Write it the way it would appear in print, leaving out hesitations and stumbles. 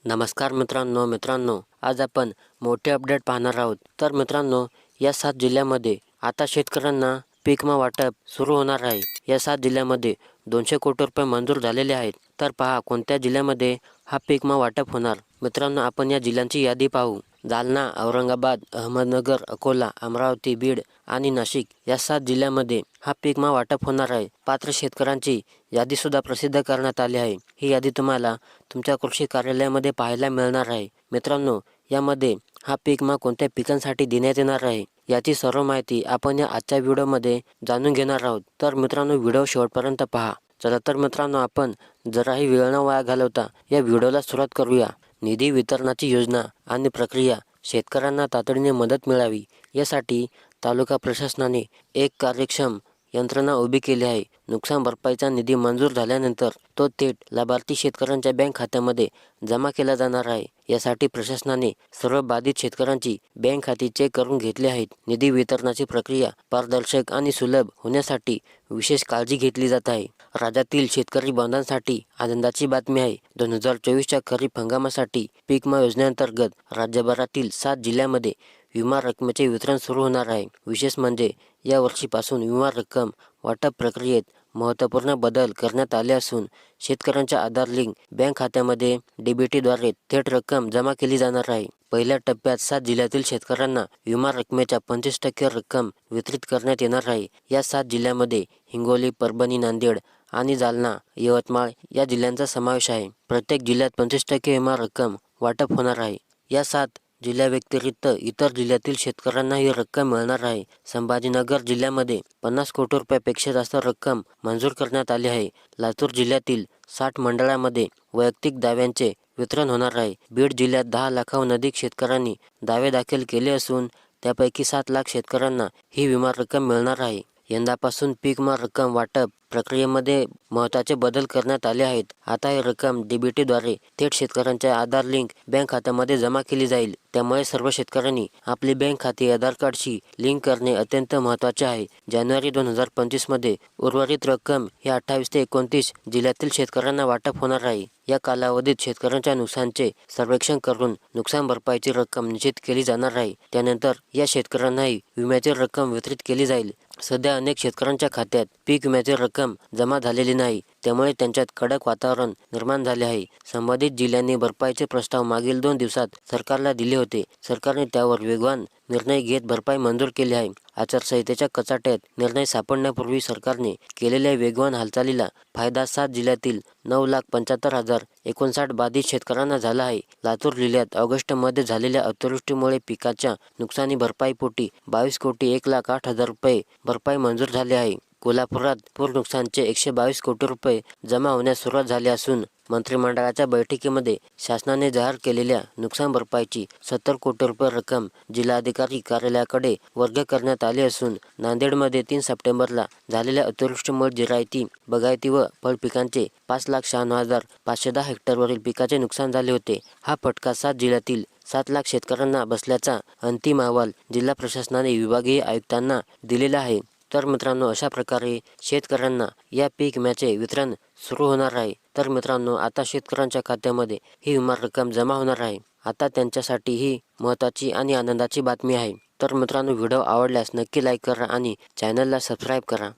नमस्कार मित्रांनो, आज आपण मोठे अपडेट पाहणार आहोत. तर मित्रांनो, या 7 जिल्ह्यामध्ये आता शेतकऱ्यांना पीक विमा वाटप सुरू होणार आहे. या 7 जिल्ह्यामध्ये 200 कोटी रुपये मंजूर झालेले आहेत. तर पहा कोणत्या जिल्ह्यामध्ये हा पीक विमा वाटप होणार. मित्रांनो, आपण या जिल्ह्यांची यादी पाहू. जालना, औरंगाबाद, अहमदनगर, अकोला, अमरावती, बीड आणि नाशिक या 7 जिल्ह्यामध्ये हा पीक विमा वाटप होणार आहे. पात्र शेतकऱ्यांची यादीसुद्धा प्रसिद्ध करण्यात आली आहे. ही यादी तुम्हाला तुमच्या कृषी कार्यालयामध्ये पाहायला मिळणार आहे. मित्रांनो, यामध्ये हा पीक विमा कोणत्या पिकांसाठी देण्यात येणार आहे याची सर्व माहिती आपण या आजच्या व्हिडिओमध्ये जाणून घेणार आहोत. तर मित्रांनो, व्हिडिओ शेवटपर्यंत पहा. चला तर मित्रांनो, आपण जराही वेळ न वाया घालवता या व्हिडिओला सुरुवात करूया. निधी वितरणाची योजना आणि प्रक्रिया. शेतकऱ्यांना तातडीने मदत मिळावी यासाठी तालुका प्रशासनाने एक कार्यक्षम यंत्रणा उभी केली आहे. नुकसान भरपाईचा निधी मंजूर झाल्यानंतर तो थेट लाभार्थी शेतकऱ्यांच्या बँक खात्यामध्ये जमा केला जाणार आहे. यासाठी प्रशासनाने सर्व बाधित शेतकऱ्यांची बँक खाती चेक करून घेतली आहेत. निधी वितरणाची प्रक्रिया पारदर्शक आणि सुलभ होण्यासाठी विशेष काळजी घेतली जात आहे. राज्यातील शेतकरी बांधवांसाठी आनंदाची बातमी आहे. 2024च्या खरीप हंगामासाठी पीक विमा योजनेअंतर्गत राज्यभरातील 7 जिल्ह्यामध्ये विमा रकमेचे वितरण सुरू होणार आहे. विशेष म्हणजे या वर्षीपासून विमा रक्कम वाटप प्रक्रियेत महत्त्वपूर्ण बदल करण्यात आले असून शेतकऱ्यांच्या आधार लिंक बँक खात्यामध्ये डीबीटीद्वारे थेट रक्कम जमा केली जाणार आहे. पहिल्या टप्प्यात 7 जिल्ह्यातील शेतकऱ्यांना विमा रकमेच्या 25% रक्कम वितरित करण्यात येणार आहे. या 7 जिल्ह्यामध्ये हिंगोली, परभणी, नांदेड आणि जालना, यवतमाळ या जिल्ह्यांचा समावेश आहे. प्रत्येक जिल्ह्यात 25% विमा रक्कम वाटप होणार आहे. या 7 जिल्ह्याव्यतिरिक्त इतर जिल्ह्यातील शेतकऱ्यांना ही रक्कम मिळणार आहे. संभाजीनगर जिल्ह्यामध्ये 50 कोटी रुपयापेक्षा जास्त रक्कम मंजूर करण्यात आली आहे. लातूर जिल्ह्यातील 60 मंडळामध्ये वैयक्तिक दाव्यांचे वितरण होणार आहे. बीड जिल्ह्यात 10 लाखाहून अधिक शेतकऱ्यांनी दावे दाखल केले असून त्यापैकी 7 लाख शेतकऱ्यांना ही विमा रक्कम मिळणार आहे. यंदापासून पीक विमा रक्कम वाटप प्रक्रियेमध्ये महत्त्वाचे बदल करण्यात आले आहेत. आता ही रक्कम डीबीटीद्वारे थेट शेतकऱ्यांच्या आधार लिंक बँक खात्यामध्ये जमा केली जाईल. त्यामुळे सर्व शेतकऱ्यांनी आपली बँक खाती आधार कार्डशी लिंक करणे अत्यंत महत्त्वाचे आहे. जानेवारी 2025 मध्ये उर्वरित रक्कम ही 28 ते 29 जिल्ह्यातील शेतकऱ्यांना वाटप होणार आहे. या कालावधीत शेतकऱ्यांच्या नुकसानाचे सर्वेक्षण करून नुकसान भरपाईची रक्कम निश्चित केली जाणार आहे. त्यानंतर या शेतकऱ्यांनाही विम्याची रक्कम वितरित केली जाईल. सध्या अनेक शेतकऱ्यांच्या खात्यात पीक विम्याची रक्कम जमा झालेली नाही. त्यामुळे त्यांच्यात कडक वातावरण निर्माण झाले आहे. संबंधित जिल्ह्यांनी भरपाईचे प्रस्ताव मागील 2 दिवसात सरकारला दिले होते. सरकारने त्यावर वेगवान निर्णय घेत भरपाई मंजूर केली आहे. आचारसंहितेच्या कचाट्यात निर्णय सापडण्यापूर्वी सरकारने केलेल्या वेगवान हालचालीला फायदा 7 जिल्ह्यातील 9,75,059 बाधित शेतकऱ्यांना झाला आहे. लातूर जिल्ह्यात ऑगस्टमध्ये झालेल्या अतिवृष्टीमुळे पिकाच्या नुकसानी भरपाईपोटी 22 कोटी 1,08,000 रुपये भरपाई मंजूर झाली आहे. कोल्हापुरात पूर नुकसानचे 122 कोटी रुपये जमा होण्यास सुरुवात झाली असून मंत्रिमंडळाच्या बैठकीमध्ये शासनाने जाहीर केलेल्या नुकसान भरपाईची 70 कोटी रुपये रक्कम जिल्हाधिकारी कार्यालयाकडे वर्ग करण्यात आली असून नांदेडमध्ये 3 सप्टेंबरला झालेल्या अतिवृष्टीमुळे जिरायती, बागायती व फळ पिकांचे 5,96,510 हेक्टरवरील पिकाचे नुकसान झाले होते. हा फटका 7 जिल्ह्यातील 7 लाख शेतकऱ्यांना बसल्याचा अंतिम अहवाल जिल्हा प्रशासनाने विभागीय आयुक्तांना दिलेला आहे. तर मित्रांनो, अशा प्रकारे शेतकऱ्यांना या पीक विम्याचे वितरण सुरू होणार आहे. तर मित्रांनो, आता शेतकऱ्यांच्या खात्यामध्ये ही विमा रक्कम जमा होणार आहे. आता त्यांच्यासाठी ही महत्त्वाची आणि आनंदाची बातमी आहे. तर मित्रांनो, व्हिडिओ आवडल्यास नक्की लाईक करा आणि चॅनलला सबस्क्राईब करा.